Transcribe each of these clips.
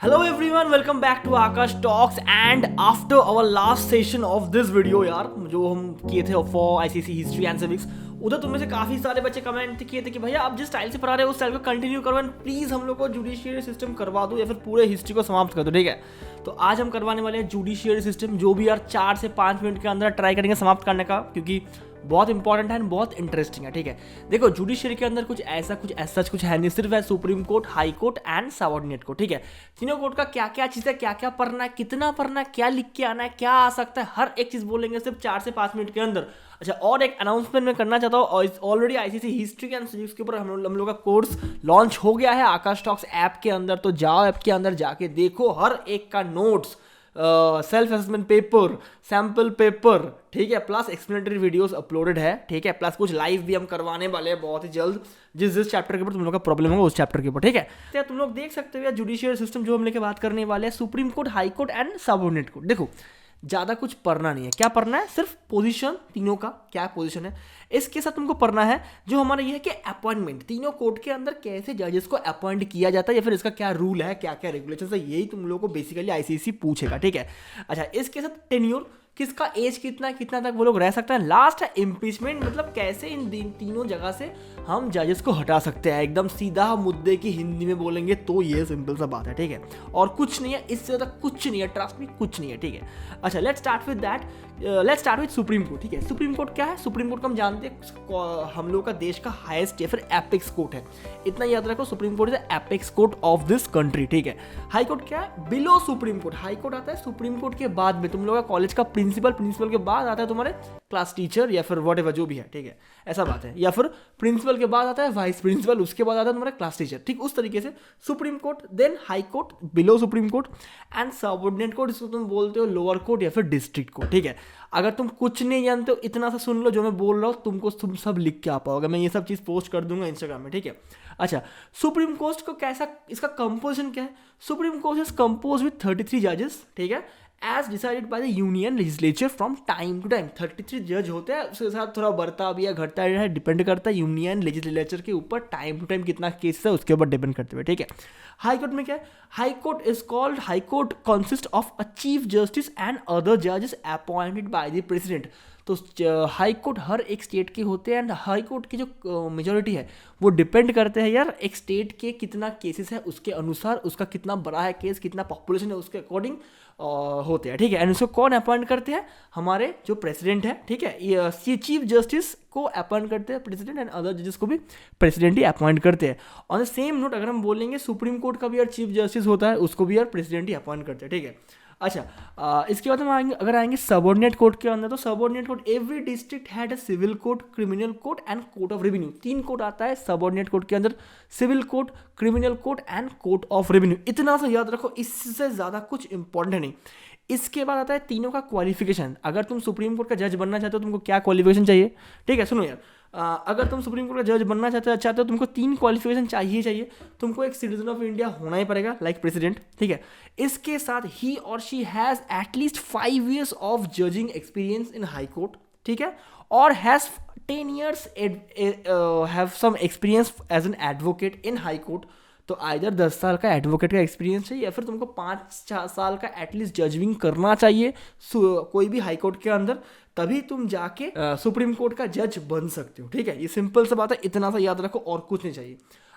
Hello everyone, welcome back to Akash Talks and after our last session of this video यार जो हम किए थे for ICC history and civics, उधर तुम में से काफ़ी सारे बच्चे कमेंट किए थे कि भैया आप जिस स्टाइल से पढ़ा रहे हो उस स्टाइल को कंटिन्यू करो एंड प्लीज़ हम लोग को जुडिशियरी सिस्टम करवा दो या फिर पूरे हिस्ट्री को समाप्त कर दो, ठीक है। तो आज हम करवाने वाले हैं जुडिशियरी सिस्टम, जो भी यार 4 से 5 मिनट के अंदर ट्राई करेंगे समाप्त करने का, क्योंकि बहुत इंपॉर्टेंट है एंड बहुत इंटरेस्टिंग है, ठीक है। देखो जुडिशरी के अंदर कुछ ऐसा कुछ है नहीं, सिर्फ है supreme court, high court and subordinate court, ठीक है। तीनों कोर्ट का क्या क्या चीज़ है, क्या क्या पढ़ना है, कितना पढ़ना है, क्या लिख के आना है, क्या आ सकता है, हर एक चीज़ बोलेंगे सिर्फ 4 से 5 मिनट के अंदर। अच्छा, और एक अनाउंसमेंट मैं करना चाहता हूँ, और already ICC history and civics के ऊपर हम लोग का कोर्स लॉन्च हो गया है आकाश टॉक्स ऐप के अंदर। तो जाओ ऐप के अंदर जाके देखो हर एक का notes, self assessment paper, sample paper, ठीक है, प्लस एक्सप्लेनेटरी वीडियोस अपलोडेड है, ठीक है, प्लस कुछ लाइव भी हम करवाने वाले हैं बहुत ही जल्द, जिस चैप्टर के ऊपर तुम लोग का प्रॉब्लम होगा उस चैप्टर के ऊपर, ठीक है। तो तुम लोग देख सकते हो यार जुडिशियल सिस्टम जो हम लेके बात करने वाले हैं, supreme court, high court and subordinate court. देखो ज़्यादा कुछ पढ़ना नहीं है, क्या पढ़ना है, सिर्फ पोजीशन तीनों का क्या पोजीशन है, इसके साथ तुमको पढ़ना है जो हमारा ये है कि अपॉइंटमेंट, तीनों कोर्ट के अंदर कैसे जजेस को अपॉइंट किया जाता है या फिर इसका क्या रूल है, क्या क्या रेगुलेशन है, यही तुम लोगों को बेसिकली आईसीसी पूछेगा, ठीक है। अच्छा, इसके साथ टेन्योर, किसका एज कितना है, कितना तक वो लोग रह सकते हैं। लास्ट है इम्पीचमेंट, मतलब कैसे इन तीनों जगह से हम जजेस को हटा सकते हैं, एकदम सीधा मुद्दे की हिंदी में बोलेंगे तो ये सिंपल सा बात है, ठीक है। और कुछ नहीं है, इससे ज़्यादा कुछ नहीं है, ट्रस्ट मी, कुछ नहीं है, ठीक है। अच्छा, let's start with that, let's start with supreme court, ठीक है। सुप्रीम कोर्ट क्या है? सुप्रीम कोर्ट को हम जानते हैं हम लोग का देश का हाईएस्ट या फिर एपेक्स कोर्ट है, इतना याद रखो, supreme court is apex court of this country, ठीक है। हाई कोर्ट क्या है? Below supreme court, high court आता है सुप्रीम कोर्ट के बाद में, तुम लोग का कॉलेज का प्रिंसिपल के बाद आता है तुम्हारे क्लास टीचर या फिर वॉट एवर जो भी है, ठीक है, ऐसा बात है। या फिर प्रिंसिपल के बाद आता है वाइस प्रिंसिपल, उसके बाद आता है तुम्हारा क्लास टीचर, ठीक। उस तरीके से supreme court, then high court, below supreme court and subordinate court, इसको तुम बोलते हो लोअर कोर्ट या फिर डिस्ट्रिक्ट कोर्ट, ठीक है। अगर तुम कुछ नहीं जानते हो, इतना सा सुन लो जो मैं बोल रहा हूँ, तुम सब लिख के आ पाओगे, मैं ये सब चीज़ पोस्ट कर दूंगा इंस्टाग्राम में, ठीक है। अच्छा, सुप्रीम कोर्ट को कैसा, इसका कंपोजिशन क्या है? Supreme court is compose with 33 जजेस, ठीक है, as decided by the union legislature from time to time. 33 जज होते हैं, उसके साथ थोड़ा बढ़ता भी है घटता है, डिपेंड करता है यूनियन लेजिस्लेचर के ऊपर, टाइम टू टाइम कितना केस है उसके ऊपर डिपेंड करते हुए, ठीक है। हाई कोर्ट में क्या है? High court is called, high court consist of a chief justice and other जजेस अपॉइंटेड बाय द प्रेसिडेंट। तो हाई कोर्ट हर एक स्टेट के होते हैं एंड हाई कोर्ट की जो मेजॉरिटी है वो डिपेंड करते हैं यार एक स्टेट के कितना केसेस है उसके अनुसार, उसका कितना बड़ा है केस, कितना पॉपुलेशन है उसके अकॉर्डिंग होते हैं, ठीक है। एंड उसको कौन अपॉइंट करते हैं? हमारे जो प्रेसिडेंट है, ठीक है। ये चीफ जस्टिस को अपॉइंट करते हैं प्रेसिडेंट एंड अदर जजेस को भी प्रेसिडेंट ही अपॉइंट करते हैं। ऑन द सेम नोट अगर हम बोलेंगे सुप्रीम कोर्ट का भी यार चीफ जस्टिस होता है, उसको भी यार प्रेसिडेंट ही अपॉइंट करते हैं, ठीक है। अच्छा, इसके बाद हम आएंगे सबऑर्डिनेट कोर्ट के अंदर। तो subordinate court, every district had a civil court, criminal court and court of revenue. 3 court आता है सबऑर्डिनेट कोर्ट के अंदर, civil court, criminal court and court of revenue. इतना सा याद रखो, इससे ज़्यादा कुछ इंपॉर्टेंट नहीं। इसके बाद आता है तीनों का क्वालिफिकेशन। अगर तुम सुप्रीम कोर्ट का जज बनना चाहते हो तुमको क्या क्वालिफिकेशन चाहिए, ठीक है, सुनो यार। अगर तुम सुप्रीम कोर्ट का जज बनना चाहते हो तुमको 3 क्वालिफिकेशन चाहिए। तुमको एक सिटीजन ऑफ इंडिया होना ही पड़ेगा, लाइक प्रेसिडेंट, ठीक है। इसके साथ ही और she has at least 5 years of judging experience in high court, ठीक है, और has 10 years have some experience as an advocate in high court. तो आइदर 10 साल का एडवोकेट का एक्सपीरियंस चाहिए या फिर तुमको 5 साल का एटलीस्ट जजिंग करना चाहिए कोई भी हाई कोर्ट के अंदर, तभी तुम जाके सुप्रीम कोर्ट का जज बन सकते हो, ठीक है। ये सिंपल सा बात है, इतना सा याद रखो और कुछ नहीं चाहिए।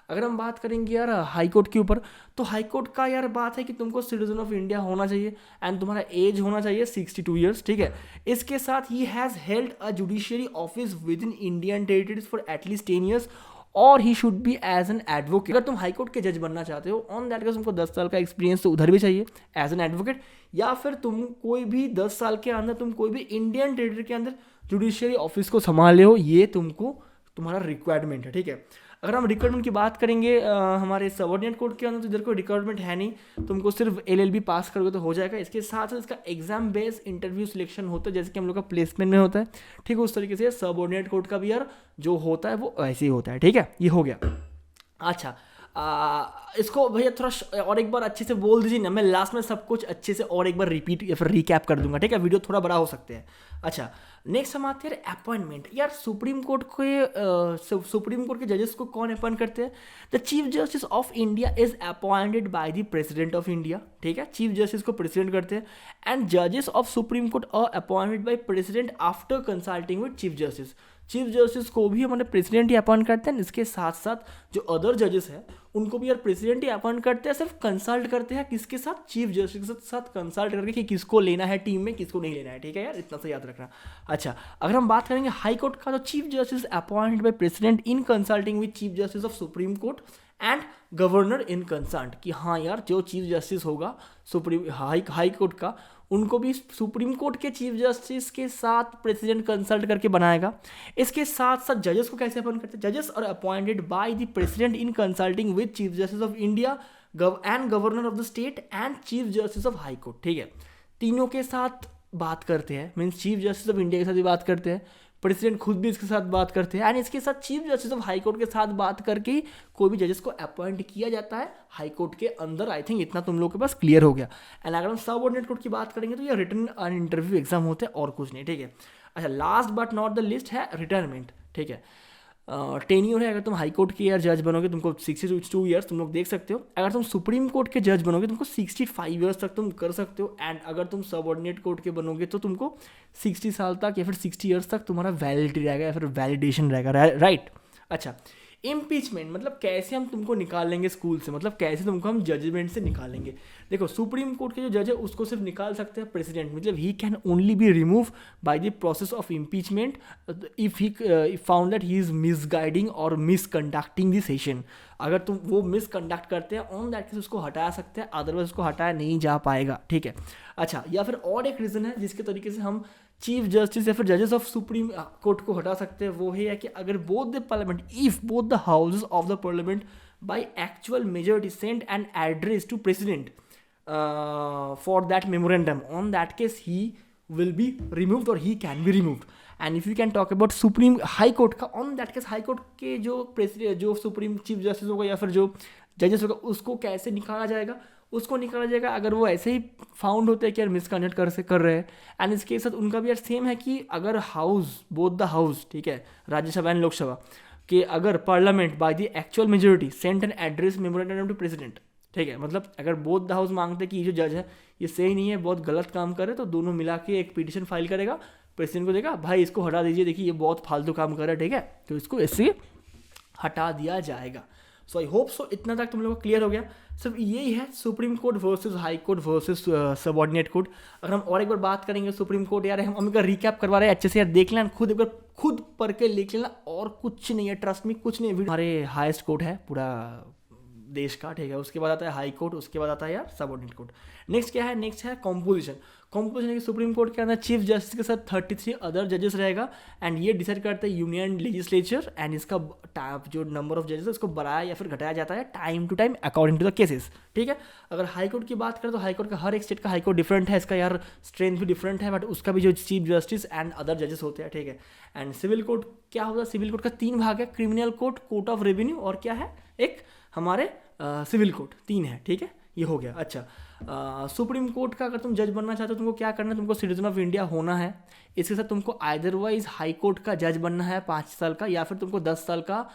अगर हम बात करेंगे यार हाई कोर्ट के ऊपर, तो हाई कोर्ट का यार बात है कि तुमको सिटीजन ऑफ इंडिया होना चाहिए एंड तुम्हारा एज होना चाहिए 62 years, ठीक है। इसके साथ ही has held a judiciary office within Indian territories for at least 10 years और he should be as an advocate. अगर तुम हाई कोर्ट के जज बनना चाहते हो, ऑन दैट केस तुमको 10 साल का एक्सपीरियंस तो उधर भी चाहिए एज एन एडवोकेट, या फिर तुम कोई भी 10 साल के अंदर तुम कोई भी इंडियन टेरिटरी के अंदर जुडिशियरी ऑफिस को संभाले हो, ये तुमको तुम्हारा रिक्वायरमेंट है, ठीक है। अगर हम रिक्वायरमेंट की बात करेंगे हमारे सबऑर्डिनेट कोर्ट के अंदर, तो इधर कोई रिक्वायरमेंट है नहीं, तुमको सिर्फ LLB पास करोगे तो हो जाएगा। इसके साथ साथ इसका एग्जाम बेस्ड इंटरव्यू सिलेक्शन होता है, जैसे कि हम लोग का प्लेसमेंट में होता है, ठीक है। उस तरीके से सबऑर्डिनेट कोर्ट का भी यार जो होता है वो ऐसे ही होता है, ठीक है। ये हो गया। अच्छा, इसको भैया थोड़ा और एक बार अच्छे से बोल दीजिए ना, मैं लास्ट में सब कुछ अच्छे से और एक बार रिपीट या फिर रिकैप कर दूंगा, ठीक है, वीडियो थोड़ा बड़ा हो सकते हैं। अच्छा, नेक्स्ट हम आते हैं अपॉइंटमेंट। यार सुप्रीम कोर्ट के सुप्रीम कोर्ट के जजेस को कौन अपॉइंट करते हैं? The chief justice of India is appointed by the president of India, ठीक है, चीफ जस्टिस को प्रेसिडेंट करते हैं। एंड जजेस of supreme court are appointed by president after consulting with chief justice. Chief justice को भी हमारे प्रेसिडेंट ही appoint करते हैं, इसके साथ साथ जो अदर जजेस हैं उनको भी यार प्रेसिडेंट ही अपॉइंट करते हैं, सिर्फ कंसल्ट करते हैं किसके साथ? चीफ जस्टिस के साथ कंसल्ट करके कि किसको लेना है टीम में, किसको नहीं लेना है, ठीक है यार, इतना सा याद रखना। अच्छा, अगर हम बात करेंगे हाई कोर्ट का, तो chief justice appointed by president in consulting with chief justice of supreme court and governor in concern, कि हाँ यार जो चीफ जस्टिस होगा सुप्रीम हाई कोर्ट का, उनको भी सुप्रीम कोर्ट के चीफ जस्टिस के साथ प्रेसिडेंट कंसल्ट करके बनाएगा। इसके साथ साथ जजेस को कैसे अपॉइंट करते हैं? जजेस are appointed by the president in consulting with chief justice of India and governor of the state and chief justice of high court, ठीक है, तीनों के साथ बात करते हैं, means chief justice of India के साथ भी बात करते हैं, प्रेसिडेंट खुद भी इसके साथ बात करते हैं, एंड इसके साथ chief justice of high court के साथ बात करके ही कोई भी जजेस को अपॉइंट किया जाता है हाई कोर्ट के अंदर। आई थिंक इतना तुम लोग के पास क्लियर हो गया। एंड अगर हम सबऑर्डिनेट कोर्ट की बात करेंगे तो ये रिटन एंड इंटरव्यू एग्जाम होते हैं और कुछ नहीं, ठीक है। अच्छा, last but not the list है रिटायरमेंट, ठीक है। टेन्योर है, अगर तुम हाई कोर्ट के यार जज बनोगे तुमको 62 ईयर्स तुम लोग देख सकते हो। अगर तुम सुप्रीम कोर्ट के जज बनोगे तुमको 65 ईयर्स तक तुम कर सकते हो। एंड अगर तुम सबऑर्डिनेट कोर्ट के बनोगे तो तुमको 60 साल तक या फिर 60 ईयर्स तक तुम्हारा वैलिडिटी रहेगा या फिर वैलिडेशन रहेगा, राइट। अच्छा, इम्पीचमेंट मतलब कैसे हम तुमको निकाल लेंगे स्कूल से, मतलब कैसे तुमको हम जजमेंट से निकालेंगे। देखो, सुप्रीम कोर्ट के जो जज है उसको सिर्फ निकाल सकते हैं प्रेसिडेंट, मतलब he can only be remove by the process of impeachment if he found that he is misguiding और मिसकंडक्टिंग द सेशन। अगर तुम वो मिसकंडक्ट करते हैं ऑन दैट केस उसको हटा सकते हैं, अदरवाइज उसको हटाया नहीं जा पाएगा, ठीक है। अच्छा, या फिर और एक रीज़न है जिसके तरीके से हम चीफ जस्टिस या फिर जजेस ऑफ सुप्रीम कोर्ट को हटा सकते हैं, वो है कि अगर both the parliament, if both the houses of the parliament by actual majority send an address to president for that memorandum, on that case he will be removed और he can be removed। and if you can talk about supreme high court का, on that case high court के जो supreme chief justice होगा या फिर जो जजेस होगा उसको कैसे निकाला जाएगा? उसको निकाला जाएगा अगर वो ऐसे ही फाउंड होते हैं कि यार मिसकंडक्ट कर रहे हैं। एंड इसके साथ उनका भी यार सेम है कि अगर हाउस, बोथ द हाउस, ठीक है, राज्यसभा एंड लोकसभा कि अगर parliament by the actual majority sent an address memorandum to president, ठीक है, मतलब अगर बोथ द हाउस मांगते हैं कि ये जो जज है ये सही नहीं है, बहुत गलत काम कर रहे हैं, तो दोनों मिला के एक पिटीशन फाइल करेगा, प्रेसिडेंट को देगा, भाई इसको हटा दीजिए, देखिए ये बहुत फालतू काम कर रहा है, ठीक है, तो इसको इससे हटा दिया जाएगा। सो आई होप सो इतना तक तुम लोगों को क्लियर हो गया। सिर्फ यही है supreme court versus high court versus subordinate court. अगर हम और एक बार बात करेंगे सुप्रीम कोर्ट, यार हम एक बार रिकैप करवा रहे हैं अच्छे से, यार देख लेना खुद, एक बार खुद पढ़ के लिख लेना, और कुछ नहीं है, ट्रस्ट में कुछ नहीं है। हमारे हाईएस्ट कोर्ट है पूरा देश का, ठीक है, उसके बाद आता है हाई कोर्ट, उसके बाद आता है यार सबऑर्डिनेट कोर्ट। नेक्स्ट क्या है? नेक्स्ट है कॉम्पोजिशन। कॉम्पोजिशन है कि सुप्रीम कोर्ट के अंदर चीफ जस्टिस के साथ 33 अदर जजेस रहेगा, एंड ये डिसाइड करता है यूनियन लेजिस्लेचर, एंड इसका जो नंबर ऑफ जजेस है उसको बढ़ाया या फिर घटाया जाता है time to time according to the cases, ठीक है। अगर हाई कोर्ट की बात करें तो हाई कोर्ट का हर एक स्टेट का हाई कोर्ट डिफरेंट है, इसका यार स्ट्रेंथ भी डिफरेंट है, बट उसका भी जो चीफ जस्टिस एंड अदर जजेस होते हैं, ठीक है। एंड सिविल कोर्ट क्या होगा? सिविल कोर्ट का 3 भाग है, criminal court, court of revenue, और क्या है एक हमारे सिविल कोर्ट, 3 है, ठीक है, ये हो गया। अच्छा, सुप्रीम कोर्ट का अगर तुम जज बनना चाहते हो तुमको क्या करना है? तुमको सिटीजन ऑफ इंडिया होना है। इसके साथ तुमको आइदरवाइज हाई कोर्ट का जज बनना है 5 साल का, या फिर तुमको 10 साल का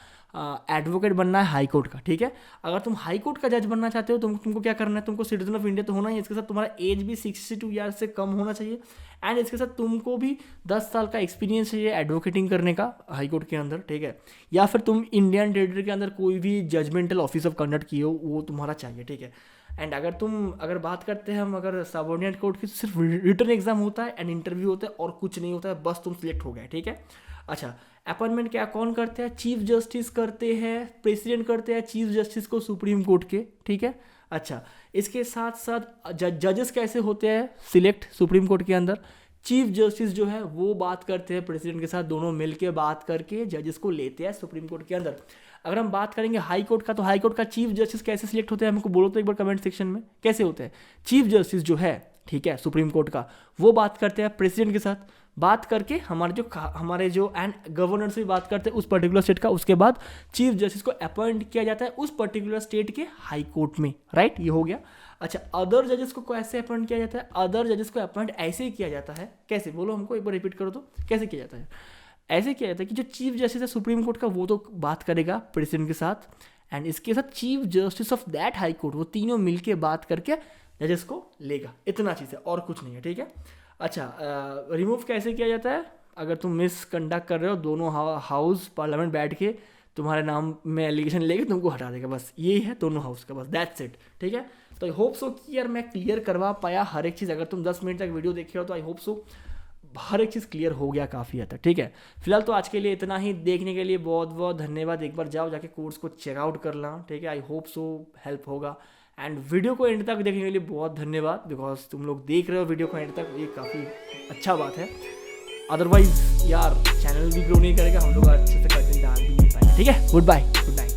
एडवोकेट बनना है हाई कोर्ट का, ठीक है। अगर तुम हाई कोर्ट का जज बनना चाहते हो तुमको क्या करना है? तुमको सिटीजन ऑफ इंडिया तो होना ही, इसके साथ तुम्हारा एज भी 62 ईयर्स से कम होना चाहिए, एंड इसके साथ तुमको भी 10 साल का एक्सपीरियंस चाहिए एडवोकेटिंग करने का हाई कोर्ट के अंदर, ठीक है। या फिर तुम इंडियन टेरिटरी के अंदर कोई भी जजमेंटल ऑफिस ऑफ कंडक्ट किए हो, वो तुम्हारा चाहिए, ठीक है। एंड अगर बात करते हैं हम अगर सबऑर्डिनेट कोर्ट की, सिर्फ रिटन एग्जाम होता है एंड इंटरव्यू होता है और कुछ नहीं होता है, बस तुम सिलेक्ट हो गए, ठीक है। अच्छा, अपॉइंटमेंट क्या कौन करते हैं? चीफ जस्टिस करते हैं, प्रेसिडेंट करते हैं चीफ जस्टिस को सुप्रीम कोर्ट के, ठीक है। अच्छा, इसके साथ साथ जजेस कैसे होते हैं सिलेक्ट सुप्रीम कोर्ट के अंदर? चीफ जस्टिस जो है वो बात करते हैं प्रेसिडेंट के साथ, दोनों मिलकर बात करके जजेस को लेते हैं सुप्रीम कोर्ट के अंदर। अगर हम बात करेंगे हाई कोर्ट का, तो हाई कोर्ट का चीफ जस्टिस कैसे सिलेक्ट होते हैं हमको बोलो तो एक बार कमेंट सेक्शन में, कैसे होते हैं? चीफ जस्टिस जो है ठीक है, सुप्रीम कोर्ट का, वो बात करते हैं प्रेसिडेंट के साथ, बात करके हमारे जो एंड गवर्नर से बात करते हैं उस पर्टिकुलर स्टेट का, उसके बाद चीफ जस्टिस को अपॉइंट किया जाता है उस पर्टिकुलर स्टेट के हाई कोर्ट में, राइट, ये हो गया। अच्छा, अदर जजेस को कैसे अपॉइंट किया जाता है? अदर जजेस को अपॉइंट ऐसे ही किया जाता है, कैसे बोलो हमको, एक बार रिपीट करो तो, कैसे किया जाता है? ऐसे किया जाता है कि जो चीफ जस्टिस है सुप्रीम कोर्ट का वो तो बात करेगा प्रेसिडेंट के साथ, एंड इसके साथ chief justice of that high court, वो तीनों मिलके बात करके जजेस को लेगा, इतना चीज़ है और कुछ नहीं है, ठीक है। अच्छा, रिमूव कैसे किया जाता है? अगर तुम मिस कंडक्ट कर रहे हो, दोनों हाउस पार्लियामेंट बैठ के तुम्हारे नाम में एलिगेशन लेके तुमको हटा देगा, बस यही है दोनों हाउस का, बस दैट्स इट, ठीक है। तो आई होप सो कि यार मैं क्लियर करवा पाया हर एक चीज़। अगर तुम 10 मिनट तक वीडियो देखे हो तो आई होप सो हर एक चीज़ क्लियर हो गया काफ़ी हद तक, ठीक है। फिलहाल तो आज के लिए इतना ही, देखने के लिए बहुत बहुत धन्यवाद। एक बार जाओ जाके कोर्स को चेकआउट कर ला, ठीक है। आई होप सो हेल्प होगा, एंड वीडियो को एंड तक देखने के लिए बहुत धन्यवाद, बिकॉज तुम लोग देख रहे हो वीडियो को एंड तक, ये काफ़ी अच्छा बात है। अदरवाइज यार चैनल भी ग्रो नहीं करेगा, हम लोग अच्छे से कंटेंट डाल भी नहीं पाएंगे, ठीक है। Good bye, good night.